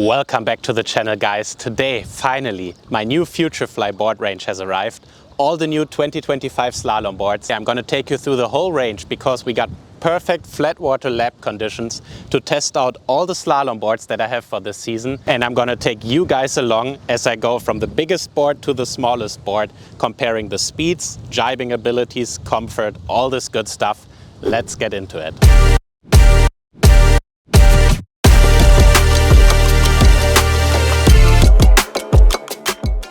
Welcome back to the channel, guys. Today, finally, my new Futurefly board range has arrived. All the new 2025 slalom boards. I'm going to take you through the whole range because we got perfect flat water lab conditions to test out all the slalom boards that I have for this season. And I'm going to take you guys along as I go from the biggest board to the smallest board, comparing the speeds, jibing abilities, comfort, all this good stuff. Let's get into it.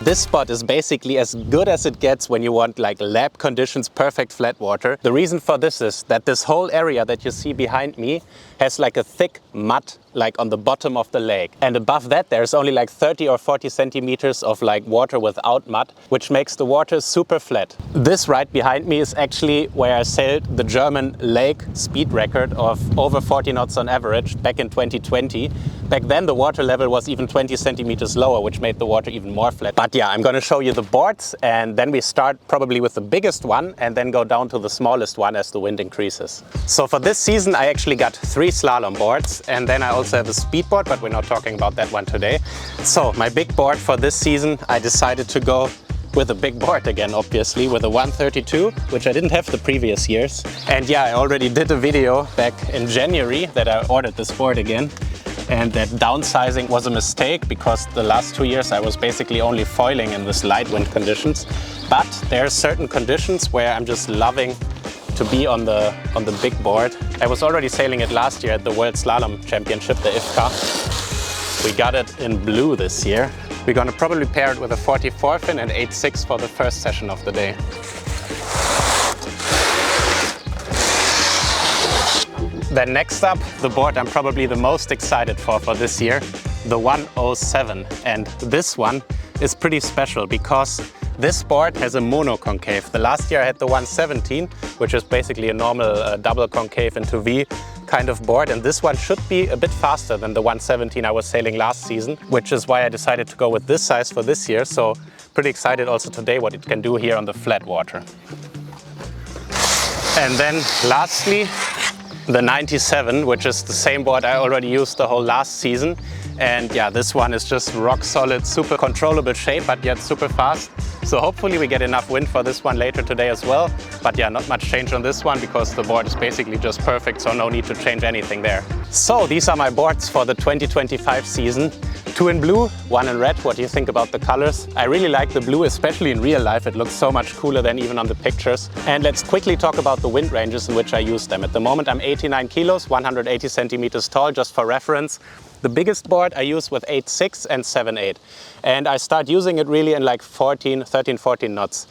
This spot is basically as good as it gets when you want like lab conditions, perfect flat water. The reason for this is that this whole area that you see behind me has like a thick mud like on the bottom of the lake. And above that there's only like 30 or 40 centimeters of like water without mud, which makes the water super flat. This right behind me is actually where I sailed the German lake speed record of over 40 knots on average back in 2020. Back then the water level was even 20 centimeters lower, which made the water even more flat. But yeah, I'm gonna show you the boards and then we start probably with the biggest one and then go down to the smallest one as the wind increases. So for this season I actually got 3 slalom boards, and then I also have a speed board, but we're not talking about that one today. So my big board for this season, I decided to go with a big board again, obviously, with a 132, which I didn't have the previous years. And yeah, I already did a video back in January that I ordered this board again. And that downsizing was a mistake because the last 2 years I was basically only foiling in this light wind conditions. But there are certain conditions where I'm just loving to be on the big board. I was already sailing it last year at the World Slalom Championship, the IFCA. We got it in blue this year. We're gonna probably pair it with a 44 fin and 8.6 for the first session of the day. Then next up, the board I'm probably the most excited for this year, the 107. And this one is pretty special because this board has a mono concave. The last year I had the 117, which is basically a normal double concave into V kind of board. And this one should be a bit faster than the 117 I was sailing last season, which is why I decided to go with this size for this year. So pretty excited also today what it can do here on the flat water. And then lastly, the 97, which is the same board I already used the whole last season. And yeah, this one is just rock solid, super controllable shape, but yet super fast. So hopefully we get enough wind for this one later today as well. But yeah, not much change on this one because the board is basically just perfect, so no need to change anything there. So these are my boards for the 2025 season. 2 in blue, 1 in red. What do you think about the colors? I really like the blue, especially in real life. It looks so much cooler than even on the pictures. And let's quickly talk about the wind ranges in which I use them. At the moment I'm 89 kilos, 180 centimeters tall, just for reference. The biggest board I use with 8.6 and 7.8. And I start using it really in like 13, 14 knots.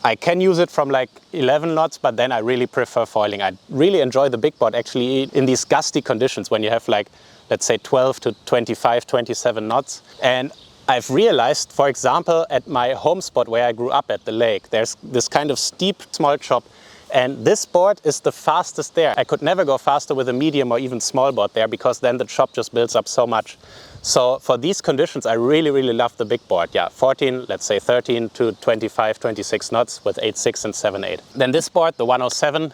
I can use it from like 11 knots, but then I really prefer foiling. I really enjoy the big board actually in these gusty conditions when you have like, let's say 12 to 25, 27 knots. And I've realized, for example, at my home spot where I grew up at the lake, there's this kind of steep small chop. And this board is the fastest there. I could never go faster with a medium or even small board there because then the chop just builds up so much. So for these conditions, I really, really love the big board. Yeah, 14, let's say 13 to 25, 26 knots with 8.6 and 7.8. Then this board, the 107,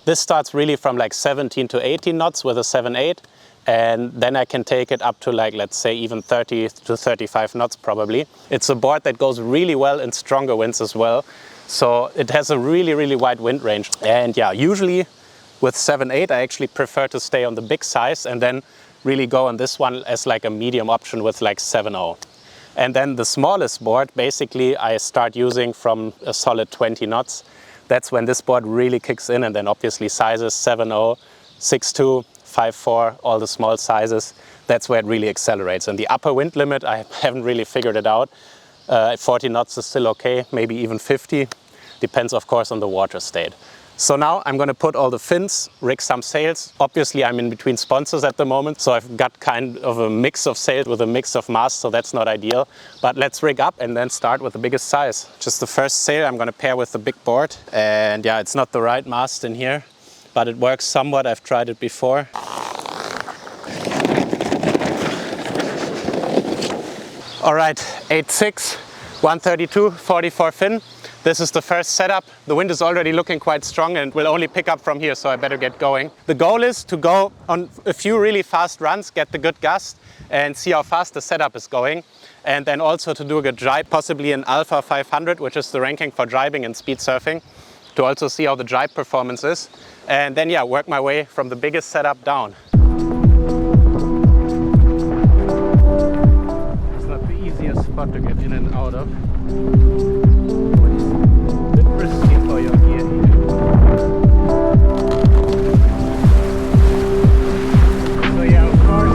this starts really from like 17 to 18 knots with a 7.8. And then I can take it up to like, let's say even 30 to 35 knots probably. It's a board that goes really well in stronger winds as well. So it has a really, really wide wind range. And yeah, usually with 7.8, I actually prefer to stay on the big size and then really go on this one as like a medium option with like 7.0. And then the smallest board, basically I start using from a solid 20 knots. That's when this board really kicks in, and then obviously sizes 7.0, 6.2, 5.4, all the small sizes. That's where it really accelerates. And the upper wind limit, I haven't really figured it out. 40 knots is still okay, maybe even 50. Depends, of course, on the water state. So now I'm going to put all the fins, rig some sails. Obviously, I'm in between sponsors at the moment, so I've got kind of a mix of sails with a mix of masts, so that's not ideal. But let's rig up and then start with the biggest size. Just the first sail I'm going to pair with the big board. And yeah, it's not the right mast in here, but it works somewhat. I've tried it before. All right, 8.6, 132, 44 fin. This is the first setup. The wind is already looking quite strong and will only pick up from here, so I better get going. The goal is to go on a few really fast runs, get the good gust, and see how fast the setup is going. And then also to do a good drive, possibly an Alpha 500, which is the ranking for driving and speed surfing, to also see how the drive performance is. And then, yeah, work my way from the biggest setup down. It's not the easiest spot to get in and out of. A bit risky for your gear here. So yeah, of course.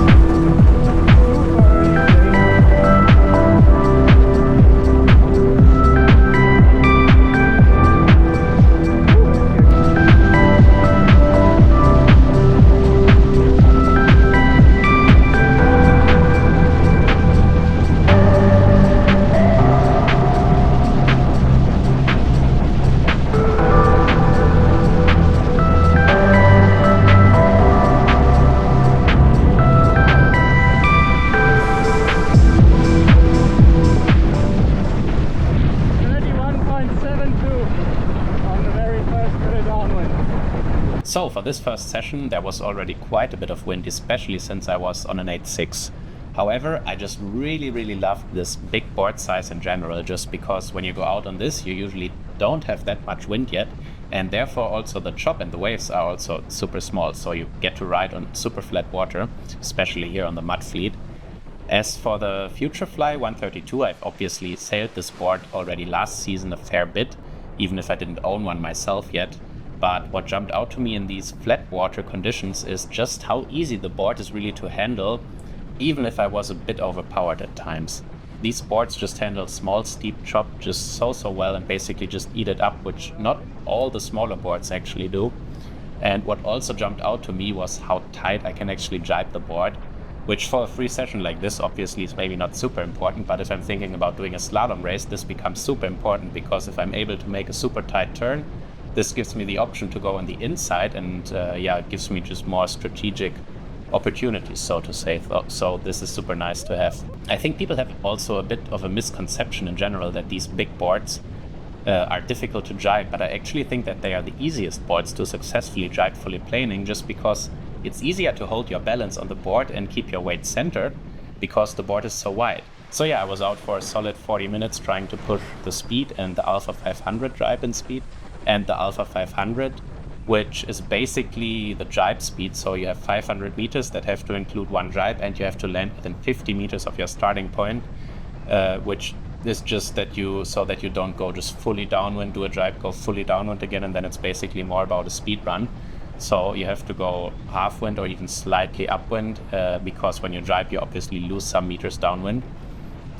So for this first session there was already quite a bit of wind, especially since I was on an 8.6. However, I just really loved this big board size in general, just because when you go out on this you usually don't have that much wind yet, and therefore also the chop and the waves are also super small, so you get to ride on super flat water, especially here on the mud fleet. As for the Futurefly 132, I've obviously sailed this board already last season a fair bit, even if I didn't own one myself yet. But what jumped out to me in these flat water conditions is just how easy the board is really to handle, even if I was a bit overpowered at times. These boards just handle small steep chop just so well and basically just eat it up, which not all the smaller boards actually do. And what also jumped out to me was how tight I can actually jibe the board, which for a free session like this obviously is maybe not super important, but if I'm thinking about doing a slalom race, this becomes super important, because if I'm able to make a super tight turn, this gives me the option to go on the inside, and yeah, it gives me just more strategic opportunities, so to say. So this is super nice to have. I think people have also a bit of a misconception in general that these big boards are difficult to jibe, but I actually think that they are the easiest boards to successfully jibe fully planing, just because it's easier to hold your balance on the board and keep your weight centered, because the board is so wide. So yeah, I was out for a solid 40 minutes trying to push the speed and the Alpha 500 jibe in speed, and the Alpha 500, which is basically the jibe speed. So you have 500 meters that have to include one jibe, and you have to land within 50 meters of your starting point, which is just so that you don't go just fully downwind, do a jibe, go fully downwind again, and then it's basically more about a speed run. So you have to go half wind or even slightly upwind, because when you jibe you obviously lose some meters downwind.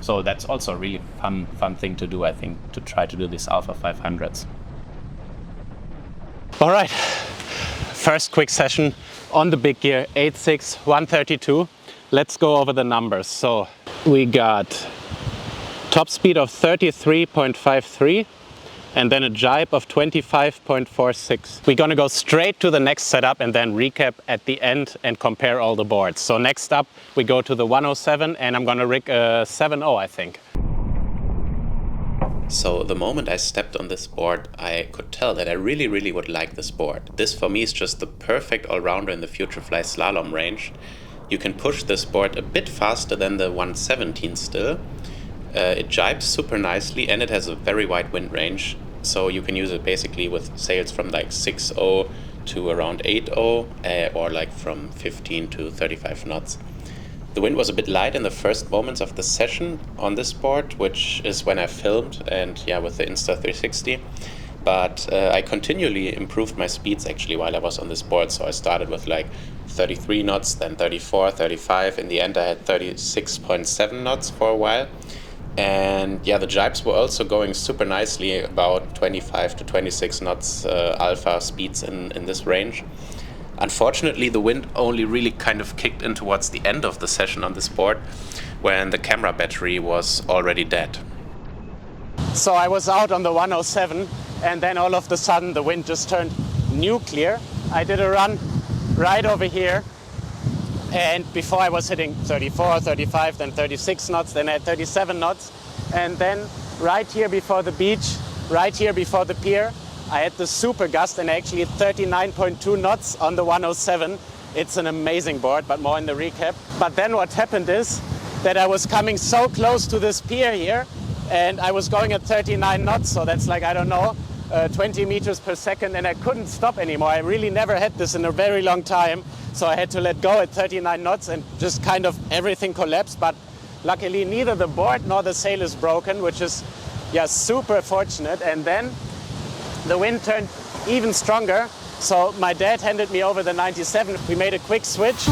So that's also a really fun thing to do, I think, to try to do these Alpha 500s. All right, first quick session on the big gear, 8.6, 132. Let's go over the numbers. So we got top speed of 33.53 and then a jibe of 25.46. We're gonna go straight to the next setup and then recap at the end and compare all the boards. So next up we go to the 107, and I'm gonna rig a 7.0, I think. So the moment I stepped on this board, I could tell that I really would like this board. This for me is just the perfect all-rounder in the Futurefly slalom range. You can push this board a bit faster than the 117 still. It jibes super nicely, and it has a very wide wind range. So you can use it basically with sails from like 6.0 to around 8.0, or like from 15 to 35 knots. The wind was a bit light in the first moments of the session on this board, which is when I filmed, and yeah, with the Insta360. But I continually improved my speeds actually while I was on this board. So I started with like 33 knots, then 34, 35. In the end I had 36.7 knots for a while. And yeah, the jibes were also going super nicely, about 25 to 26 knots alpha speeds in this range. Unfortunately, the wind only really kind of kicked in towards the end of the session on this board, when the camera battery was already dead. So I was out on the 107, and then all of a sudden the wind just turned nuclear. I did a run right over here, and before I was hitting 34, 35, then 36 knots, then I had 37 knots, and then right here before the beach, right here before the pier, I had the super gust, and actually 39.2 knots on the 107. It's an amazing board, but more in the recap. But then what happened is that I was coming so close to this pier here, and I was going at 39 knots, so that's like, I don't know, 20 meters per second, and I couldn't stop anymore. I really never had this in a very long time, so I had to let go at 39 knots and just kind of everything collapsed. But luckily neither the board nor the sail is broken, which is super fortunate. And then the wind turned even stronger, so my dad handed me over the 97. We made a quick switch.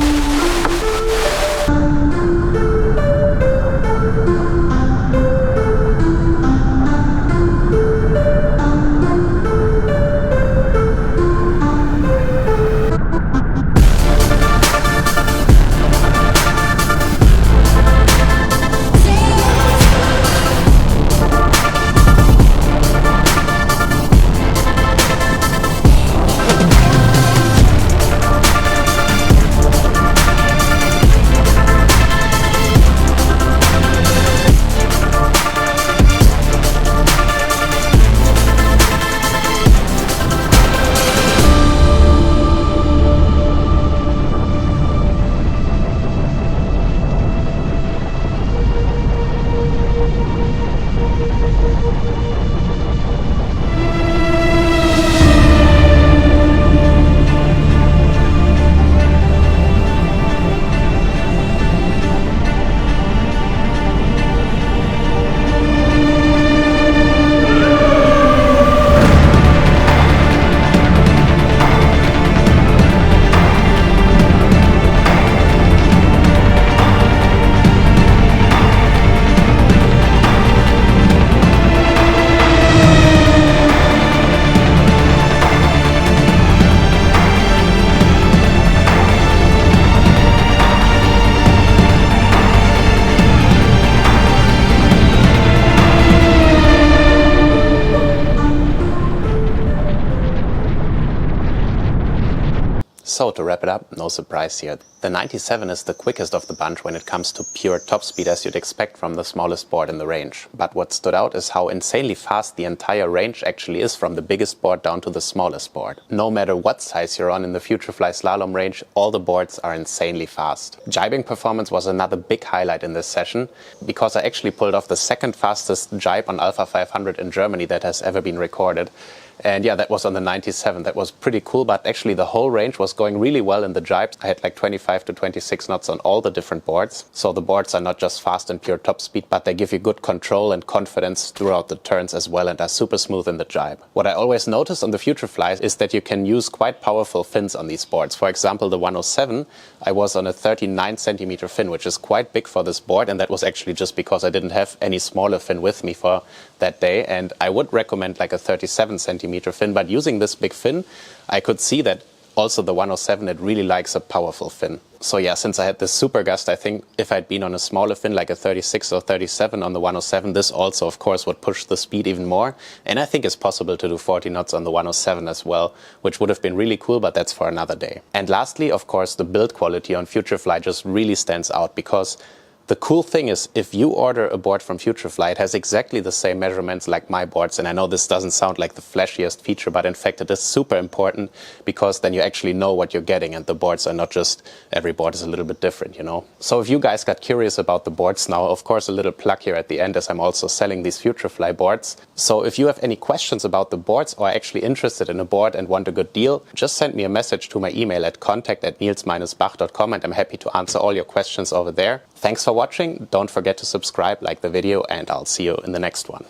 So to wrap it up, no surprise here. The 97 is the quickest of the bunch when it comes to pure top speed, as you'd expect from the smallest board in the range. But what stood out is how insanely fast the entire range actually is, from the biggest board down to the smallest board. No matter what size you're on in the Futurefly slalom range, all the boards are insanely fast. Jibing performance was another big highlight in this session, because I actually pulled off the second fastest jibe on Alpha 500 in Germany that has ever been recorded. And yeah, that was on the 97. That was pretty cool, but actually the whole range was going really well in the jibes. I had like 25 to 26 knots on all the different boards. So the boards are not just fast and pure top speed, but they give you good control and confidence throughout the turns as well, and are super smooth in the jibe. What I always notice on the Futureflies is that you can use quite powerful fins on these boards. For example, the 107, I was on a 39 centimeter fin, which is quite big for this board, and that was actually just because I didn't have any smaller fin with me for that day. And I would recommend like a 37 centimeter fin, but using this big fin, I could see that also the 107, it really likes a powerful fin. So yeah, since I had this super gust, I think if I'd been on a smaller fin like a 36 or 37 on the 107, this also of course would push the speed even more. And I think it's possible to do 40 knots on the 107 as well, which would have been really cool, but that's for another day. And lastly, of course, the build quality on Futurefly just really stands out, because the cool thing is, if you order a board from Futurefly, it has exactly the same measurements like my boards. And I know this doesn't sound like the flashiest feature, but in fact it is super important, because then you actually know what you're getting, and the boards are not just, every board is a little bit different, you know. So if you guys got curious about the boards now, of course a little plug here at the end, as I'm also selling these Futurefly boards. So if you have any questions about the boards, or are actually interested in a board and want a good deal, just send me a message to my email at contact@nils-bach.com, and I'm happy to answer all your questions over there. Thanks for watching. Don't forget to subscribe, like the video, and I'll see you in the next one.